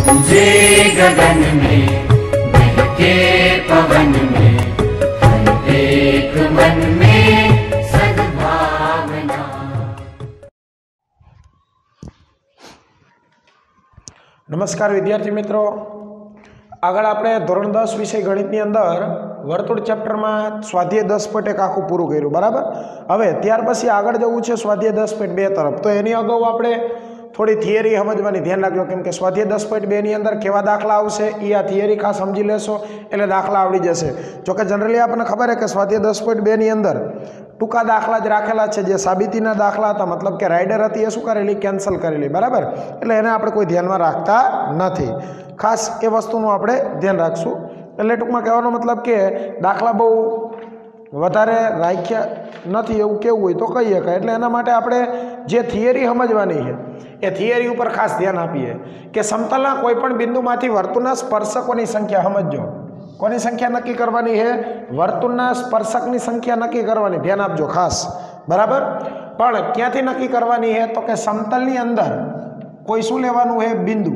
गूंजे गगन में बहके पवन में हर एक मन में सद्भावना। नमस्कार विद्यार्थी मित्रों, આગળ આપણે ધોરણ 10 વિષય ગણિતની અંદર વર્તુળ ચેપ્ટરમાં સ્વાધ્યાય 10.1 આખું પૂરું કર્યું, બરાબર। હવે ત્યાર પછી આગળ જવું છે સ્વાધ્યાય 10.2 તરફ। તો એની અગાઉ આપણે થોડી થિયરી સમજવાની ધ્યાન રાખજો, કેમ કે સ્વાધ્યાય 10.2 ની અંદર કેવા દાખલા આવશે એ આ થિયરી ખાસ સમજી લેશો એટલે દાખલા આવડી જશે। જોકે જનરલી આપણને ખબર છે કે સ્વાધ્યાય 10.2 ની અંદર ટૂંકા દાખલા જ રાખેલા છે, જે સાબિતીના દાખલા હતા, મતલબ કે રાઇડર હતી એ શું કરેલી, કેન્સલ કરેલી, બરાબર। એટલે એને આપણે કોઈ ધ્યાનમાં રાખતા નથી, ખાસ એ વસ્તુનું આપણે ધ્યાન રાખશું। એટલે ટૂંકમાં કહેવાનો મતલબ કે દાખલા બહુ વધારે રાખ્યા નથી એવું કેવું હોય તો કહી શકાય। એટલે એના માટે આપણે જે થિયરી સમજવાની છે એ થિયરી ઉપર ખાસ ધ્યાન આપીએ કે સમતલના કોઈ પણ બિંદુમાંથી વર્તુળના સ્પર્શકોની સંખ્યા સમજો। કોની સંખ્યા નક્કી કરવાની છે? વર્તુળના સ્પર્શકની સંખ્યા નક્કી કરવાની, ધ્યાન આપજો ખાસ, બરાબર। પણ ક્યાંથી નક્કી કરવાની છે? તો કે સમતલની અંદર કોઈ શું લેવાનું છે? બિંદુ,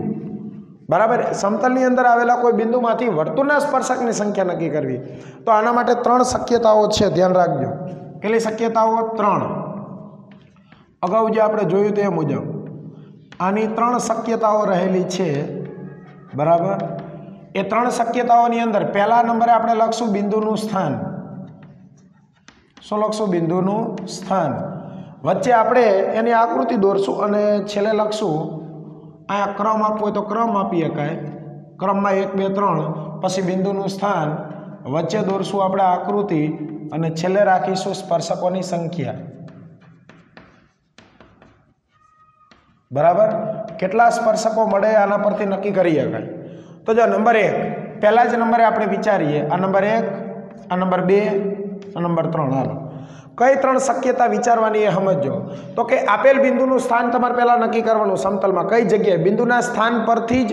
બરાબર। સમતલની અંદર આવેલા કોઈ બિંદુમાંથી વર્તુળના સ્પર્શકની સંખ્યા નક્કી કરવી। તો આના માટે 3 શક્યતાઓ છે, ધ્યાન રાખજો। કેટલી શક્યતાઓ? 3। અગાઉ જે આપણે જોયું તે મુજબ આની 3 શક્યતાઓ રહેલી છે, બરાબર। એ 3 શક્યતાઓની અંદર પહેલા નંબરે આપણે લખશું બિંદુનું સ્થાન। શું લખશું? બિંદુનું સ્થાન। વચ્ચે આપણે એની આકૃતિ દોરશું અને છેલ્લે લખશું, અહીંયા ક્રમ આપવો હોય તો ક્રમ આપી શકાય, ક્રમમાં 1 2 3, પછી બિંદુનું સ્થાન, વચ્ચે દોરશું આપણે આકૃતિ અને છેલ્લે રાખીશું સ્પર્શકોની સંખ્યા, બરાબર। કેટલા સ્પર્શકો મળે આના પરથી નક્કી કરી શકાય। તો જો નંબર 1 પહેલા જ નંબરે આપણે વિચારીએ, આ નંબર 1, આ નંબર 2, આ નંબર 3। હાલો કઈ 3 શક્યતા વિચારવાની એ સમજો। તો કે આપેલ બિંદુનું સ્થાન તમારે પહેલાં નક્કી કરવાનું, સમતલમાં કઈ જગ્યાએ, બિંદુના સ્થાન પરથી જ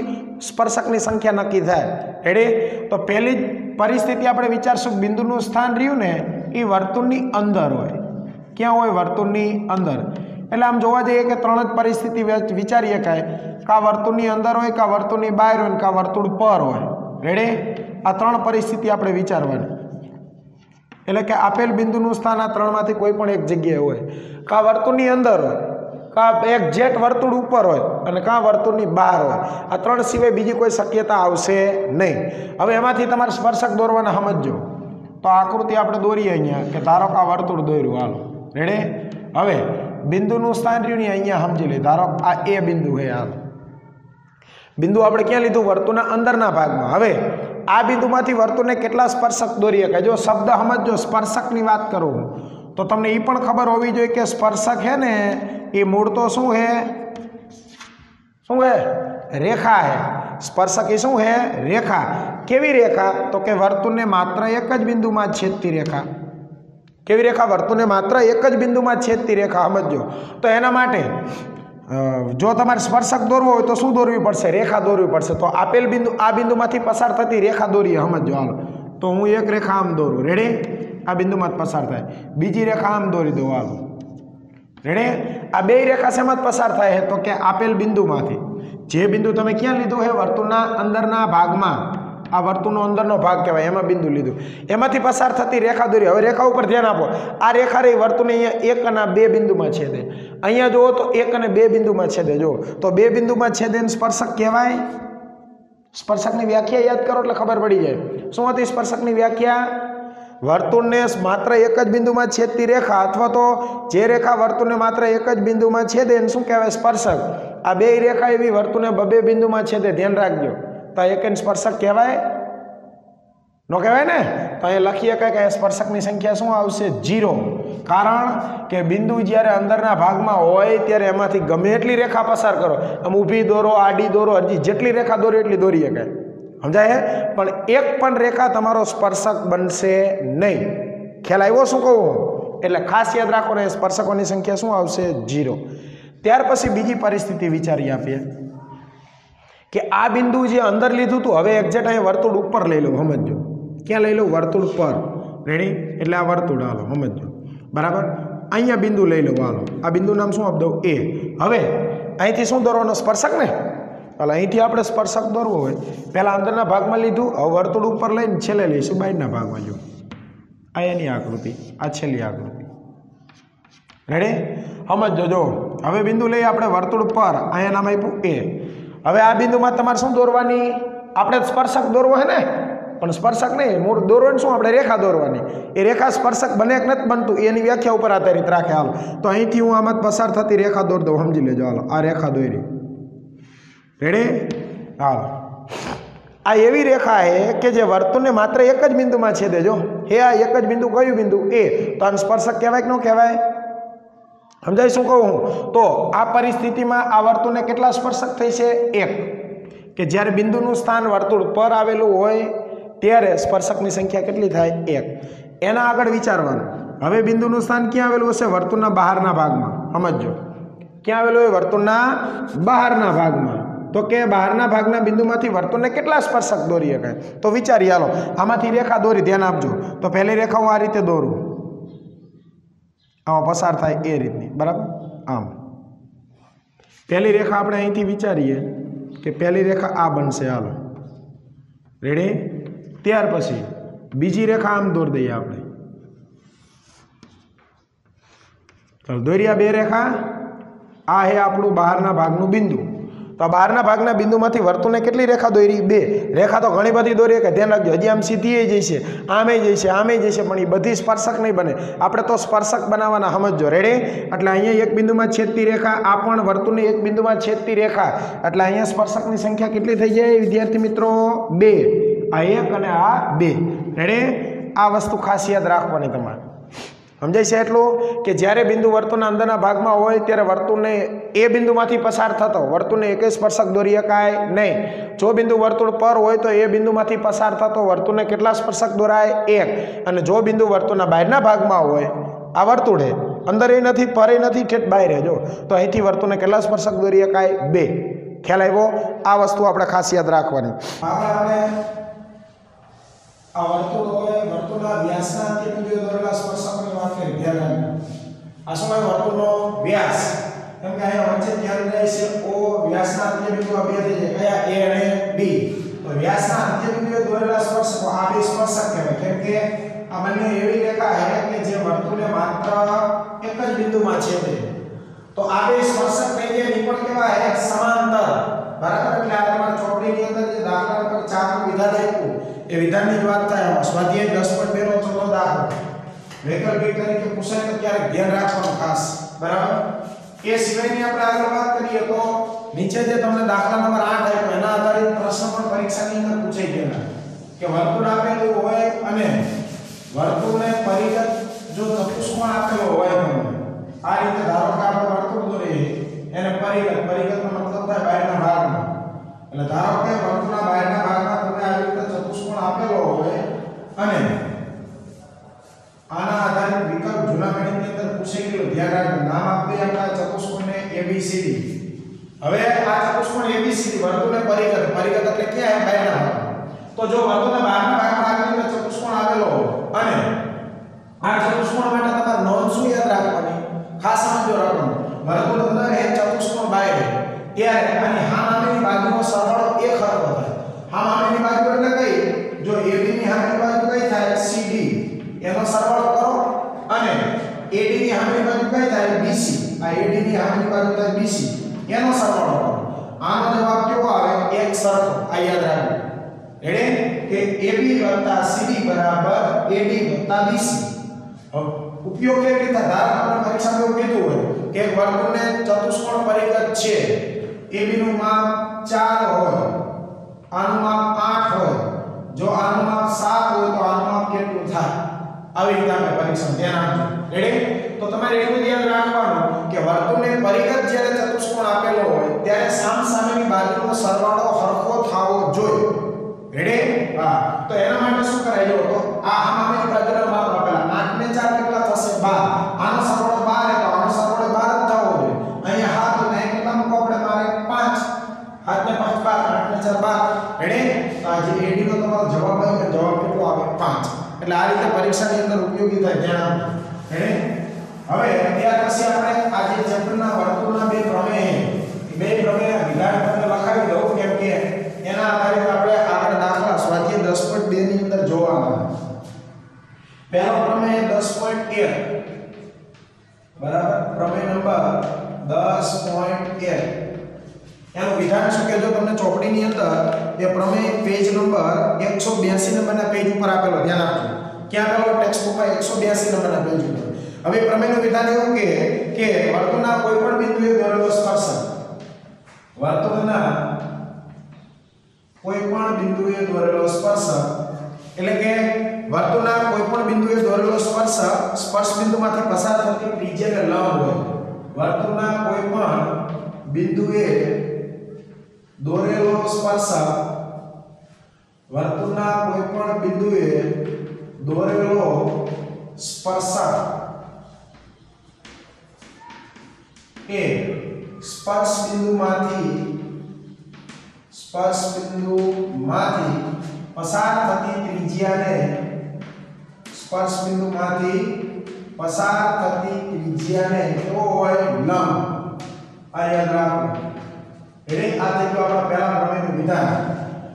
સ્પર્શકની સંખ્યા નક્કી થાય, રેડી। તો પહેલી જ પરિસ્થિતિ આપણે વિચારશું, બિંદુનું સ્થાન રહ્યું ને એ વર્તુળની અંદર હોય। ક્યાં હોય? વર્તુળની અંદર। એટલે આમ જોવા જઈએ કે 3 જ પરિસ્થિતિ વિચારી શકાય, કા વર્તુળની અંદર હોય, કા વર્તુળની બહાર હોય, કા વર્તુળ પર હોય, રેડી। આ 3 પરિસ્થિતિ આપણે વિચારવાની। એટલે કે આપેલ બિંદુનું સ્થાન આ 3 માંથી કોઈ પણ એક જગ્યાએ હોય, કા વર્તુળની અંદર હોય, કા એક્ઝેક્ટ વર્તુળ ઉપર હોય, અને કા વર્તુળની બહાર હોય। આ 3 સિવાય બીજી કોઈ શક્યતા આવશે નહીં। હવે એમાંથી તમારે સ્પર્શક દોરવાના સમજો। તો આકૃતિ આપણે દોરીએ અહીંયા, કે ધારો કે આ વર્તુળ દોર્યું, હાલો રેડી। હવે બિંદુનું સ્થાન રહ્યું ને અહીંયા સમજી લે, ધારો આ એ બિંદુ છે, હાલો બિંદુ આપણે ક્યાં લીધું? વર્તુળના અંદરના ભાગમાં। હવે આ બિંદુમાંથી વર્તુળને કેટલા સ્પર્શક દોરી શકાય? જો શબ્દ સમજો, સ્પર્શકની વાત કરું તો તમને એ પણ ખબર હોવી જોઈએ કે સ્પર્શક છે ને એ મૂળ તો શું છે? શું છે? રેખા છે। સ્પર્શક એ શું છે? રેખા। કેવી રેખા? તો કે વર્તુળને માત્ર એક જ બિંદુમાં છેદતી રેખા। કેવી રેખા? વર્તુળને માત્ર એક જ બિંદુમાં છેદતી રેખા, સમજો। તો એના માટે જો તમારે સ્પર્શક દોરવો હોય તો શું દોરવી પડશે? રેખા દોરવી પડશે। તો આપેલ બિંદુ, આ બિંદુમાંથી પસાર થતી રેખા દોરીએ, સમજો, હાલો। તો હું એક રેખા આમ દોરું, રેડી, આ બિંદુમાં જ પસાર થાય, બીજી રેખા આમ દોરી દઉં, હાલો રેડી। આ 2 રેખા શેમાં પસાર થાય છે? તો કે આપેલ બિંદુમાંથી। જે બિંદુ તમે ક્યાં લીધું છે? વર્તુળના અંદરના ભાગમાં, આ વર્તુળનો અંદરનો ભાગ કહેવાય, એમાં બિંદુ લીધું, એમાંથી પસાર થતી રેખા દોરી। હવે રેખા ઉપર ધ્યાન આપો, આ રેખા રહી વર્તુળને અહીંયા 1 અને 2 બિંદુમાં છેદે, અહીંયા જુઓ તો 1 અને 2 બિંદુમાં છેદે, જો તો 2 બિંદુમાં છેદે સ્પર્શક કહેવાય। સ્પર્શકની વ્યાખ્યા યાદ કરો એટલે ખબર પડી જાય। શું હતી સ્પર્શકની વ્યાખ્યા? વર્તુળને માત્ર એક જ બિંદુમાં છેદતી રેખા, અથવા તો જે રેખા વર્તુળને માત્ર એક જ બિંદુમાં છેદે એને શું કહેવાય? સ્પર્શક। આ 2 રેખા એવી વર્તુળને 2 બિંદુમાં છેદે, ધ્યાન રાખજો, તો એક સ્પર્શક કહેવાય? ન કહેવાય ને। તો અહીંયા લખી શકાય કે સ્પર્શકની સંખ્યા શું આવશે? 0। કારણ કે બિંદુ જ્યારે અંદરના ભાગમાં હોય ત્યારે એમાંથી ગમે એટલી રેખા પસાર કરો, આમ ઊભી દોરો, આડી દોરો, હજી જેટલી રેખા દોરો એટલી દોરી શકાય, સમજાય? પણ એક પણ રેખા તમારો સ્પર્શક બનશે નહીં। ખ્યાલ આવ્યો શું કહું? એટલે ખાસ યાદ રાખો ને, સ્પર્શકોની સંખ્યા શું આવશે? 0। ત્યાર પછી બીજી પરિસ્થિતિ વિચારી આપીએ કે આ બિંદુ જે અંદર લીધું હતું, હવે એક્ઝેક્ટ અહીંયા વર્તુળ ઉપર લઈ લો, સમજો। ક્યાં લઈ લો? વર્તુળ પર, રેડી। એટલે આ વર્તુળ, હાલો સમજો, બરાબર। અહીંયા બિંદુ લઈ લો, હાલો આ બિંદુ નામ શું આપી દઉં? એ। હવે અહીંથી શું દોરવાનો? સ્પર્શક ને, એટલે અહીંથી આપણે સ્પર્શક દોરવો હોય પહેલાં અંદરના ભાગમાં લીધું, હવે વર્તુળ ઉપર લઈને છેલ્લે લઈશું બહારના ભાગમાં. જો આ એની આકૃતિ, આ છેલ્લી આકૃતિ. રેડી? સમજો. જો હવે બિંદુ લઈએ આપણે વર્તુળ પર, અહીંયા નામ આપ્યું એ. હવે આ બિંદુમાં તમારે શું દોરવાની? આપણે સ્પર્શક દોરવો હે ને, પણ સ્પર્શક નહીં, મૂળ દોરવાનું શું? આપણે રેખા દોરવાની. એ રેખા સ્પર્શક બને કે નથી બનતું એની વ્યાખ્યા ઉપર આધારિત રાખે. હાલો તો અહીંથી હું આમાં પસાર થતી રેખા દોર દઉં, સમજી લેજો. હાલો આ રેખા દોરી. રેડી? હાલો આ એવી રેખા છે કે જે વર્તુળને માત્ર એક જ બિંદુમાં છેદે. જો હે આ એક જ બિંદુ, કયું બિંદુ? એ. તો આને સ્પર્શક કહેવાય કે ન કહેવાય? સમજાય શું કહું હું? તો આ પરિસ્થિતિમાં આ વર્તુળને કેટલા સ્પર્શક થઈ છે? એક. કે જ્યારે બિંદુનું સ્થાન વર્તુળ પર આવેલું હોય ત્યારે સ્પર્શકની સંખ્યા કેટલી થાય? એક. એના આગળ વિચારવાનું. હવે બિંદુનું સ્થાન ક્યાં આવેલું હશે? વર્તુળના બહારના ભાગમાં. સમજો ક્યાં આવેલું હોય? વર્તુળના બહારના ભાગમાં. તો કે બહારના ભાગના બિંદુમાંથી વર્તુળને કેટલા સ્પર્શક દોરી શકાય? તો વિચારીએ. હાલો આમાંથી રેખા દોરી, ધ્યાન આપજો. તો પહેલી રેખા હું આ રીતે દોરું, આમાં પસાર થાય એ રીતની, બરાબર? આમ પહેલી રેખા આપણે અહીંથી વિચારીએ કે પહેલી રેખા આ બનશે. હાલો રેડી? ત્યાર પછી બીજી રેખા આમ દોરી દઈએ આપણે. ચાલો દોર્યા બે રેખા. આ હે આપણું બહારના ભાગનું બિંદુ. તો આ બહારના ભાગના બિંદુમાંથી વર્તુળને કેટલી રેખા દોરી? બે. રેખા તો ઘણી બધી દોરી કે ધ્યાન રાખજો. હજી આમ સીધી જઈશે, આમે જઈશે, આમે જઈશે, પણ એ બધી સ્પર્શક નહીં બને. આપણે તો સ્પર્શક બનાવવાના. સમજો. રેડી? એટલે અહીંયા એક બિંદુમાં છેદતી રેખા, આ પણ વર્તુળને એક બિંદુમાં છેદતી રેખા. એટલે અહીંયા સ્પર્શકની સંખ્યા કેટલી થઈ જાય વિદ્યાર્થી મિત્રો? બે. આ એક અને આ બે. રેડી? આ વસ્તુ ખાસ યાદ રાખવાની તમારે. સમજાય છે એટલું? કે જ્યારે બિંદુ વર્તુળના અંદરના ભાગમાં હોય ત્યારે વર્તુળને એ બિંદુમાંથી પસાર થતો વર્તુળને એક સ્પર્શક દોરી શકાય નહીં. જો બિંદુ વર્તુળ પર હોય તો એ બિંદુમાંથી પસાર થતો વર્તુળને કેટલા સ્પર્શક દોરાય? એક. અને જો બિંદુ વર્તુળના બહારના ભાગમાં હોય, આ વર્તુળ હે, અંદર એ નથી, પર એ નથી, ઠેઠ બહાર જો, તો અહીંથી વર્તુળને કેટલા સ્પર્શક દોરી શકાય? બે. ખ્યાલ આવ્યો? આ વસ્તુ આપણે ખાસ યાદ રાખવાની. આપણે આ વર્તુળ હોય, વર્તુળના વ્યાસના અંત્યબિંદુએ દોરેલા સ્પર્શકની વાત કરી. ધ્યાન રાખજો. આ શું હોય? વર્તુળનો વ્યાસ. કેમ કે અહીંયા વચ્ચે ધ્યાન રહે છે O. વ્યાસના અંત્યબિંદુ આ બે થઈ જાય. કયા? A અને B. તો વ્યાસના અંત્યબિંદુએ દોરેલા સ્પર્શકો આ બે સ્પર્શક કહેવાય. કેમ કે આ બંને એવી રેખા છે કે જે વર્તુળને માત્ર એક જ બિંદુમાં છેદે. તો આ બે સ્પર્શક થઈ ગયા. એ પણ કેવા છે? સમાંતર. બરાબર? એટલે આ તમારા ચોપડીની અંદર જે દાખલા નંબર 4 નું વિધાન આપ્યું એ વિધાનની જ વાત થાય. સ્વાધ્યાય 10.2 નો ચોથો દાખલો વૈકલ્પિક તરીકે પૂછાય તો ક્યારેક ધ્યાન રાખવાનું ખાસ. બરાબર? એ સિવાયની આપણે આગળ વાત કરીએ તો નીચે જે તમને દાખલા નંબર 8 આપ્યો એના આધારિત પ્રશ્ન પણ પરીક્ષાની અંદર પૂછાઈ ગયેલા કે વર્તુળ આપેલું હોય અને વર્તુળને પરિઘ જો ચતુષ્કોણ આપેલો હોય તમને આ રીતે. ધારો કે આપણે વર્તુળ દોરીએ, એને પરિઘ નો મતલબ થાય બહારના ભાગમાં. એટલે ધારો કે વર્તુળના બહારના ભાગમાં તમને આવી રીતે ચતુષ્કોણ આપેલો હોય અને આના આધારિત વિકલ્પ જૂના ગણિતની અંદર પૂછાઈ ગયો. ધ્યાન રાખજો. નામ આપી આપણા ચતુષ્કોણને ABCD. હવે આ ચતુષ્કોણ ABCD વર્તુળને પરિઘ એટલે ક્યાં હે? બહારના ભાગ. તો જો વર્તુળના બહારના ભાગમાં આવી રીતે ચતુષ્કોણ આવેલો હોય અને આ ચતુષ્કોણ માટે તમારે નોંધ શું યાદ રાખવાની? ખાસ સમજો રાખવાનું. વર્તુળ અંદર એ ચતુષ્કોણ બહાર ત્યારે આની હામેની બાજુનો સરવાળો એક હરખો થાય. હામેની બાજુ એટલે કઈ? જો AB ની હામેની બાજુ કઈ થાય? CD. એનો સરવાળો કરો અને AD ની હામેની બાજુ કઈ થાય? BC. આ AD ની હામેની બાજુ થાય BC. એનો સરવાળો કરો. આનો જવાબ કેવો આવે? એક સરખો. આ યાદ રાખજો. રેડી? કે AB CD બરાબર AD BC. ઉપયોગ કેવી રીતે? ધારો કે પરીક્ષામાં એવું કીધું હોય કે એક વર્તુળને ચતુષ્કોણ પરિઘ છે. AB નું માપ 4 હોય, આનું માપ 8 હોય. જો આનું માપ 7 હોય તો આનું માપ કેટલું થાય? આવી રીતે આપણે પરીક્ષામાં ધ્યાન આપજો. રેડી? તો તમારે એટલું યાદ રાખવાનું કે વર્તુળને પરિઘ જ્યારે ચતુષ્કોણ આપેલો હોય ત્યારે સામસામેની બાજુનો સરવાળો સરખો થવો જોઈએ. રેડી? હા. તો એના માટે શું કરાય? જો તો આ સામેની બાજુના માપ આપેલા 8 ને 4 કેટલા થશે? 12. આનો સરવાળો 12 એટલે આનો સરવાળો 12 જ થવો જોઈએ. અહીંયા 7 ને કેટલા મૂકો આપણે? મારે 5. 7 ને 5 12, 8 ને 4 12. રેડી? તો આ જે AD નો તમારો જવાબ આવે કે જવાબ કેટલો આવે? 5. એટલે આ રીતે પરીક્ષાની અંદર ઉપયોગી થાય. ધ્યાન આપજો. રેડી? હવે ત્યાર પછી આપણે આ જે ચેપ્ટરના વર્તુળના બે પ્રમેય વિધાન તમને લખાવી દઉં. એનું વિધાન શું કે જો તમને ચોપડીની અંદર એ પ્રમેય પેજ નંબર 182 નંબરના પેજ ઉપર આપેલો, ધ્યાન આપજો. ક્યાં આપેલો? ટેક્સ્ટ બુકમાં 182 નંબરના પેજ ઉપર. હવે પ્રમેયનું વિધાન એવું કે વર્તુળના કોઈપણ બિંદુએ દોરેલો સ્પર્શક, વર્તુળના કોઈપણ બિંદુએ દોરેલો સ્પર્શક એટલે કે વર્તુળના કોઈપણ બિંદુએ દોરેલો સ્પર્શક સ્પર્શ બિંદુમાંથી પસાર થતી ત્રિજ્યાને લંબ હોય. વર્તુળના કોઈપણ બિંદુએ દોરેલો સ્પર્શક, વર્તુળના કોઈપણ બિંદુએ દોરેલો સ્પર્શક એ સ્પર્શ બિંદુમાંથી પસાર થતી ત્રિજ્યાને, સ્પર્શ બિંદુમાંથી પસાર થતી ત્રિજ્યાને કેવો હોય? લંબ. આ યાદ રાખો. એટલે આ થઈ ગયું આપણા પહેલા પ્રમેયનું વિધાન.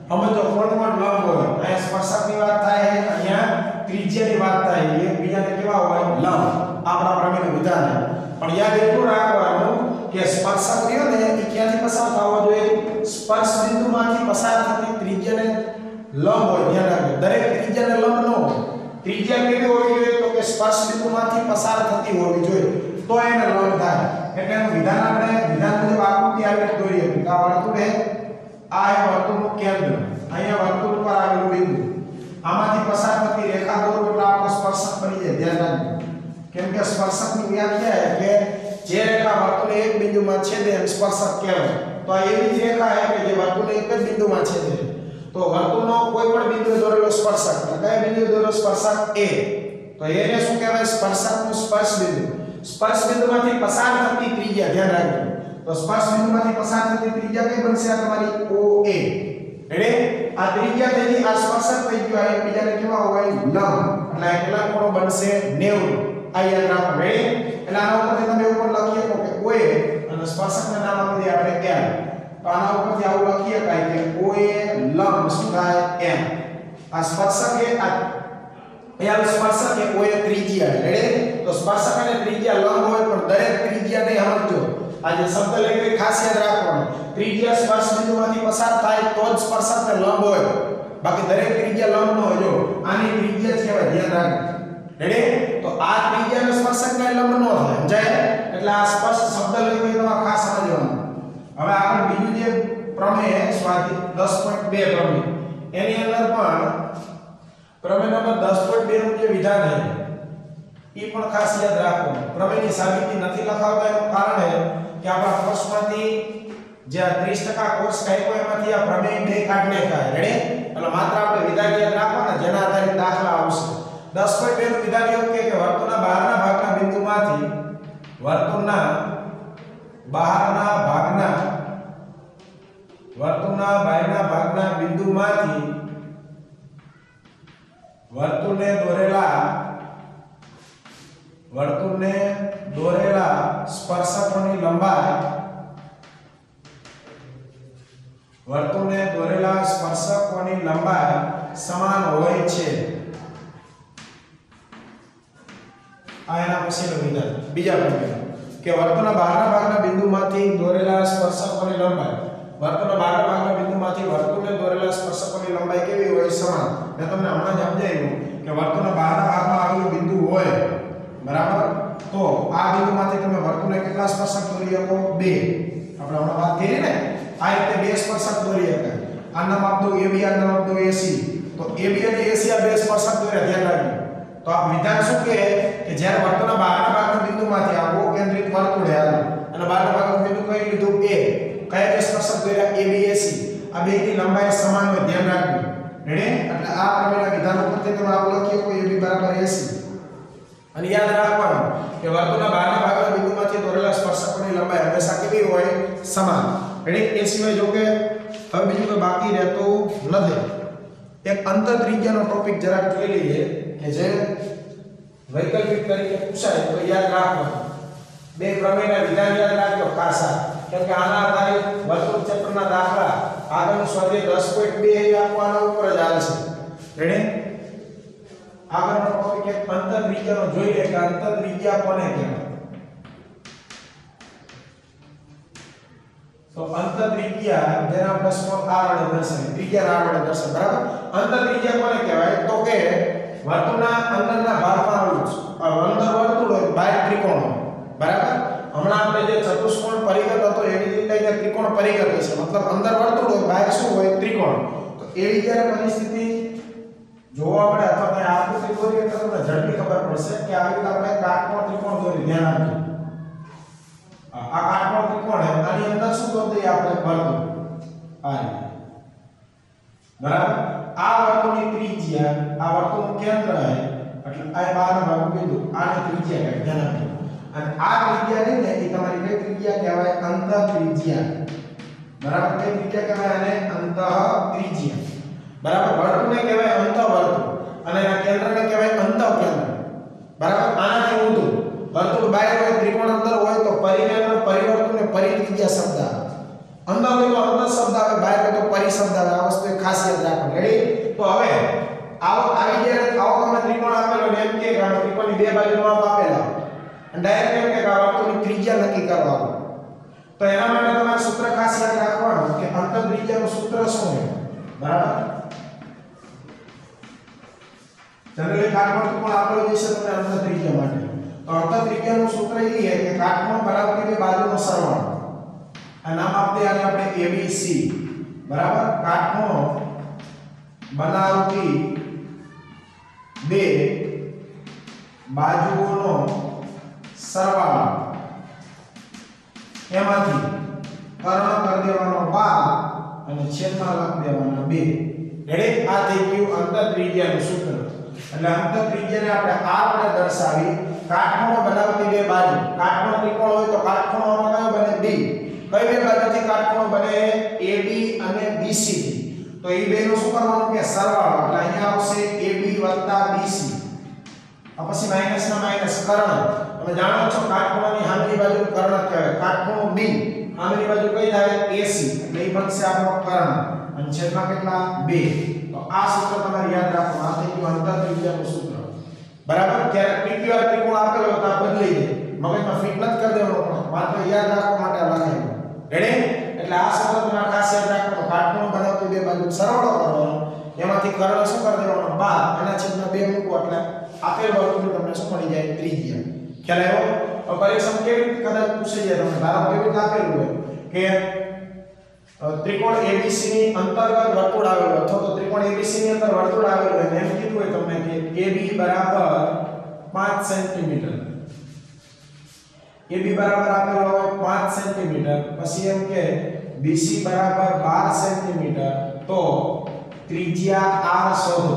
સમજો કોણ લંબ હોય? અહીંયા સ્પર્શકની વાત થાય, અહીંયા ત્રિજ્યાની વાત થાય. એકબીજાને કેવા હોય? લંબ. આપણા પ્રમેયનું વિધાન. પણ યાદ એટલું રાખવાનું કે સ્પર્શક રહ્યો ને એ ક્યાંથી પસાર થવો જોઈએ? સ્પર્શ બિંદુમાંથી પસાર થતી ત્રિજ્યાને લંબ હોય. ધ્યાન રાખજો. દરેક ત્રિજ્યાને લંબ ન હોય. ત્રિજ્યા કેવી હોવી જોઈએ? તો કે સ્પર્શ બિંદુમાંથી પસાર થતી હોવી જોઈએ, તો એને લંબ થાય. એટલે એનું વિધાન આપણે વિધાન મુજબ આકૃતિ આવી રીતે દોરીએ. આ વર્તુળ છે, આ એ વર્તુળનું કેન્દ્ર, અહીંયા વર્તુળ પર આવેલું બિંદુ, આમાંથી પસાર થતી રેખા દોરો એટલે આપણો સ્પર્શક બની જાય. ધ્યાન રાખજો. કેમ કે સ્પર્શકની વ્યાખ્યા છે કે જે રેખા વર્તુળને એક બિંદુમાં છેદે એને સ્પર્શક કહેવાય. તો આ એવી જ રેખા છે કે જે વર્તુળને એક જ બિંદુમાં છેદે. તો વર્તુળનો કોઈ પણ બિંદુએ દોરેલો સ્પર્શક, કયા બિંદુએ દોરેલો સ્પર્શક? એ. તો એને શું કહેવાય? સ્પર્શકનું સ્પર્શ બિંદુ. સ્પર્શ બિંદુમાંથી પસાર થતી ત્રિજ્યા, ધ્યાન રાખજો. તો સ્પર્શ બિંદુમાંથી પસાર થતી ત્રિજ્યા કઈ બનશે? આ તમારી OA. એટલે આ ત્રિજ્યા થઈને આ સ્પર્શક થઈ ગયો, આ એકબીજાને કેવા હોય? લંબ. એટલે આ કેટલા કોણો બનશે? 90. આ યાદ રાખો. એટલે આના ઉપરથી તમે ઉપર લખીએ તો કે OA અને સ્પર્શકના નામ આપી દે આપણે L. તો આના ઉપરથી આવું લખીએ કાઈ કે OA લંબ શું થાય? M. આ સ્પર્શક એ આ L સ્પર્શક એ OA ત્રિજ્યા. એટલે તો સ્પર્શક અને ત્રિજ્યા લંબ હોય, પણ દરેક ત્રિજ્યાને સમજો. આ જે શબ્દ લઈ ખાસ યાદ રાખવાનો. ત્રિજ્યા સ્પર્શ બિંદુમાંથી પસાર થાય તો જ સ્પર્શકને લંબ હોય, બાકી દરેક ત્રિજ્યા લંબ ન હોય. જો આની ત્રિજ્યા કહેવાય, ધ્યાન રાખજો. રેડી? તો આ ત્રિજ્યાનો સ્પર્શકને લંબ ન થાય. સમજાય? એટલે આ સ્પર્શ શબ્દ લઈ તમારે ખાસ સમજવાનું. હવે આપણે બીજું જે પ્રમેય સ્વાધ્યાય 10.2 પ્રમેય, એની અંદર પણ પ્રમેય નંબર 10.2 નું જે વિધાન છે એ પણ ખાસ યાદ રાખવાનું. પ્રમેયની સાબિતી નથી લખાવતા એનું કારણ છે કે આપણા કોર્સમાંથી જે 30% કોર્સ કાઢ્યો એમાંથી આ પ્રમેય બે કાઢી નાખ્યા. રેડી? એટલે માત્ર આપણે વિધાન યાદ રાખવાના, જેના આધારે દાખલા આવશે. 10.2 નું વિધાન એવું કે વર્તુળના બહારના ભાગના બિંદુમાંથી, વર્તુળના બહારના ભાગના બિંદુમાંથી વર્તુળને દોરેલા સ્પર્શકોની લંબાઈ સમાન હોય છે. આ એના પછીનું વિધાન. બીજા પ્રમેય કે વર્તુળના બહારના ભાગના બિંદુમાંથી દોરેલા સ્પર્શકોની લંબાઈ, વર્તુળના બહારના ભાગના બિંદુમાંથી વર્તુળને દોરેલા સ્પર્શકોની લંબાઈ કેવી હોય? સમાન. મેં તમને હમણાં જ સમજાવ્યું કે વર્તુળના બહારના ભાગમાં આવેલું બિંદુ હોય, બરાબર? તો આ બિંદુમાંથી તમે વર્તુળને કેટલા સ્પર્શક દોરી શકો? 2. આપણે હમણાં વાત કરી ને, આ રીતે 2 સ્પર્શક દોરી શકાય. આ નામ આપ દો AB, આ નામ આપ દો AC. તો AB અને AC આ 2 સ્પર્શક દોર્યા. ધ્યાન રાખજો. તો આ વિધાન શું કહે કે જ્યારે વર્તુળના બહારના ભાગના બિંદુમાંથી આ કેન્દ્રિત વર્તુળ છે અને બહારના ભાગનું બિંદુ કઈ લીધું? A. કયા 2 સ્પર્શક દોર્યા? AB, AC. આ બેની લંબાઈ સમાન હોય. ધ્યાન રાખજો. રેડી? એટલે આ પ્રમેયના વિધાન ઉપરથી તમે આવું લખીએ કે AB બરાબર AC. અને યાદ રાખવાનું કે વર્તુળના બહારના ભાગના બિંદુમાંથી દોરેલા સ્પર્શકોની લંબાઈ હંમેશા કેવી હોય? સમાન. રેડી? એ સિવાય જો કે હવે બીજું તો બાકી રહેતું નથી. એક અંતર ત્રિજ્યાનો ટોપિક જરાક જોઈ લઈએ કે જે વૈકલ્પિક તરીકે પૂછાય તો યાદ રાખવાનું. બે પ્રમેયના વિધાન યાદ રાખજો ખાસા, કેમ કે આના આધારે વર્તુળ ક્ષેત્રના દાખલા આગળનું સ્વાધ્યાય 10.2 એ આપવાના ઉપર જ આવશે. રેડી? આગળનો ટોપિક એક અંતર ત્રિજ્યાનો જોઈ લે કે અંતર ત્રિજ્યા કોને કહેવાય. तो अंतर त्रिज्या જેને આપણે સ્મોલ r વડે દર્શાવીએ ત્રિજ્યા r વડે દર્શાવીએ બરાબર અંતર ત્રિજ્યા કોને કહેવાય તો કે વર્તુળના અંદરના ભાગમાં આવેલું અંદર વર્તુળ હોય બહાર ત્રિકોણ હોય બરાબર હમણાં આપણે જે ચતુષ્કોણ પરિઘ હતો એવી રીતે અહીંયા ત્રિકોણ પરિઘ છે મતલબ અંદર વર્તુળ હોય બહાર શું હોય ત્રિકોણ તો એવી જ્યારે પરિસ્થિતિ જોવા મળે અથવા તો આકૃતિ દોરીએ તો તમને ઝડપી ખબર પડશે કે આવી રીતે આપણે કાટકોણ ત્રિકોણ દોરી ધ્યાન આપજો આ કાટકોણ ત્રિકોણ છે આની અંદર શું દોરીએ આપણે વર્તુળ આ રીતે બરાબર આ વર્તુળની ત્રિજ્યા આ વર્તુળનું કેન્દ્ર છે એટલે આ બહારનો ભાગ બિંદુ આને ત્રિજ્યા કહે ધ્યાન આપજો અને આ ત્રિજ્યા નહીં ને એ તમારી કઈ ત્રિજ્યા કહેવાય અંતઃ ત્રિજ્યા બરાબર કઈ ત્રિજ્યા કહેવાય આને અંતઃ ત્રિજ્યા બરાબર વર્તુળને કહેવાય અંતઃ વર્તુળ અને એના કેન્દ્રને કહેવાય અંતઃ કેન્દ્ર બરાબર આનાથી ઊંધું વર્તુળ બહાર હોય ત્રિકોણ અંદર હોય તો પરિકેન્દ્ર પરિવર્તુળને પરિત્રિજ્યા શબ્દ આવે અંદર હોય તો અંતઃ શબ્દ આવે બહાર હોય તો પરિ શબ્દ આવે આ વસ્તુ ખાસ યાદ રાખો રેડી તો હવે આવો આવી જ્યારે આવો તમને ત્રિકોણ આપેલો ને એમ કે આ ત્રિકોણની બે બાજુનો માપ આપેલા અને ડાયરેક્ટ એમ કે આ વર્તુળની ત્રિજ્યા નક્કી કરવાનું તો એના માટે તમારે સૂત્ર ખાસ યાદ રાખવાનું કે અંતઃ ત્રિજ્યાનું સૂત્ર શું છે બરાબર जनरली काटकोण त्रिकोण आपलो जैसे તમને અંતઃ ત્રિજ્યા માટે તો અંતઃ ત્રિજ્યાનું સૂત્ર એ છે કે કાટકોણ બરાબર કે બે બાજુનો સરવાળો આ નામ આપીએ આને આપણે ABC બરાબર કાટકોણ બનાવતી બે બાજુઓનો સરવાળો એમાંથી કર્ણ કરી દેવાનો 12 અને છેદમાં લખી દેવાનો 2 રેડી આ થઈ ગયું અંતઃ ત્રિજ્યાનું સૂત્ર એટલે અંતઃ ત્રિજ્યાને આપણે r વડે દર્શાવી કાટખૂણો બનાવતી બે બાજુ કાટખૂણો ત્રિકોણ હોય તો કાટખૂણોમાં કયો બને b કઈ બે બાજુથી કાટખૂણો બને AB અને BC તો એ બેનું શું કરવાનું કે સરવાળો એટલે અહીંયા આવશે AB BC આ પછી માઈનસ ના માઈનસ કર્ણ તમે જાણો છો કાટખૂણાની સામેની બાજુ કર્ણ કહેવાય કાટખૂણો B સામેની બાજુ કઈ થાય AC એટલે એ બનશે આપણો કર્ણ અને છેદમાં કેટલા 2 તો આ સૂત્ર તમારે યાદ રાખવાનું આ થઈ ગયું અંતઃ ત્રિજ્યાનું સૂત્ર બરાબર ત્યારે PQR ત્રિકોણ આપેલો તો આ બદલી દે મગજમાં ફિટ નથી કરી દેવાનો માત્ર યાદ રાખવા માટે લખાયું રેડી એટલે આ સૂત્ર તમારે ખાસ યાદ રાખવાનું કાટખૂણો બનાવતી બે બાજુ સરવાળો કરવાનો એમાંથી કર્ણ શું કરી દેવાનો 12 એના છેદમાં 2 મૂકો એટલે આપેલ વર્તુળ તમને શું મળી જાય ત્રિજ્યા ખ્યાલ આવ્યો પરીક્ષામાં કેવી રીતે કદાચ પૂછી જાય તમને ધારો કેવી રીતે આપેલું હોય કે ત્રિકોણ ABC ની અંતર્ગત વર્તુળ આવેલું અથવા તો ત્રિકોણ ABC ની અંદર વર્તુળ આવેલું હોય એમ કીધું હોય તમને કે AB બરાબર 5 સેન્ટીમીટર AB બરાબર આપેલો હોય 5 સેન્ટીમીટર પછી એમ કે BC બરાબર 12 સેન્ટીમીટર તો ત્રિજ્યા r શોધો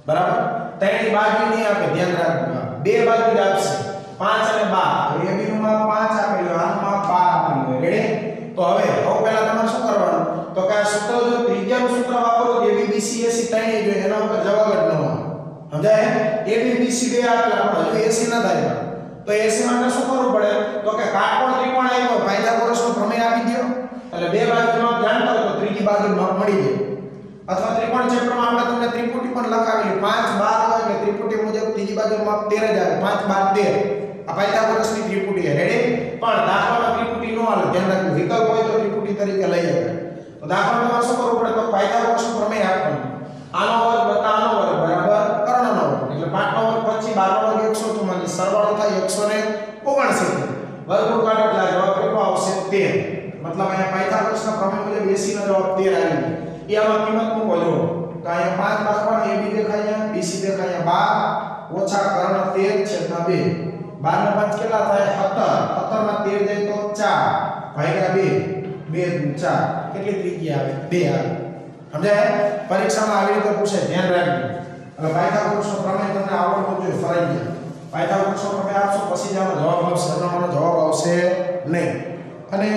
બરાબર ત્રણેય બાજુ નહીં આપે ધ્યાન રાખજો બે બાજુ જ આપશે 5 અને 12 AB નું માપ 5 આપેલું આનું માપ 12 આપેલું હોય રેડી તો હવે પહેલા તમારે શું કરવાનું તો કે આ સૂત્ર જો ત્રિજ્યાનું સૂત્ર વાપરો તો AB BC AC ત્રણેય જોઈએ એના ઉપર જવાબ જ ન આવે સમજાય AB BC બે આપેલા પણ હજુ AC ન થાય તો AC માટે શું કરવું પડે તો કે કાટકોણ ત્રિકોણ આવ્યો પાયથાગોરસનો પ્રમેય આપી દો એટલે બે બાજુનો ધ્યાન કરો તો ત્રીજી બાજુ માપ મળી જાય અથવા ત્રિકોણ ચેપ્ટરમાં આપણે તમને ત્રિપુટી પણ લખાવેલી 5 12 હોય એટલે ત્રિપુટી મુજબ ત્રીજી બાજુનું માપ 13 જ આવે 5 12 13 આ પાયથાગોરસની ત્રિપુટી છે રેડી પણ દાખલામાં ત્રિપુટી નો હાલે ધ્યાન રાખજો વિકલ્પ હોય તો ત્રિપુટી તરીકે લઈ શકાય તો દાખલામાં તમારે શું કરવું પડે તો પાયથાગોરસનો પ્રમેય આપવાનો આનો વર્ગ વત્તા આનો વર્ગ બરાબર કર્ણનો વર્ગ એટલે 5 નો વર્ગ 25 12 નો વર્ગ 144 સરવાળો થાય 169 વર્ગમૂળ કાઢો એટલે જવાબ કેટલો આવશે 13 મતલબ અહીંયા પાયથાગોરસના પ્રમેય મુજબ 80 નો જવાબ 13 આવી એ આમાં કિંમત મૂકો જો તો અહીંયા 5 લખવાનું AB દેખાય અહીંયા BC દેખાય અહીંયા 12 ઓછા કર્ણ 13 છેદમાં 2 12 ને 5 કેટલા થાય 17 17 માં 13 જાય તો 4 ભાગ્યા 2 2 4 કેટલી ત્રિજ્યા આવે 2 આવે સમજાય પરીક્ષામાં આવી રીતે પૂછે ધ્યાન રાખજો એટલે પાયથાગોરસનો પ્રમેય તમને આવડવો જોઈએ ફરજિયાત પાયથાગોરસનો પ્રમેય આપશો પછી જ આનો જવાબ આવશે એનો જવાબ આવશે નહીં અને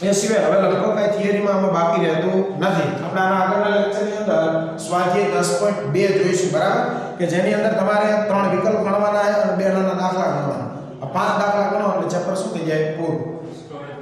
એ સિવાય હવે લગભગ કઈ થિયરીમાં આમાં બાકી રહેતું નથી આપણે આના આગળના લેક્ચરની અંદર સ્વાધ્યાય 10.2 જોઈશું બરાબર કે જેની અંદર તમારે 3 વિકલ્પ ગણવાના છે અને 2 નાના દાખલા ગણવાના આ 5 દાખલા ગણો એટલે ચેપ્ટર શું થઈ જાય પૂરું સ્ટોરેજ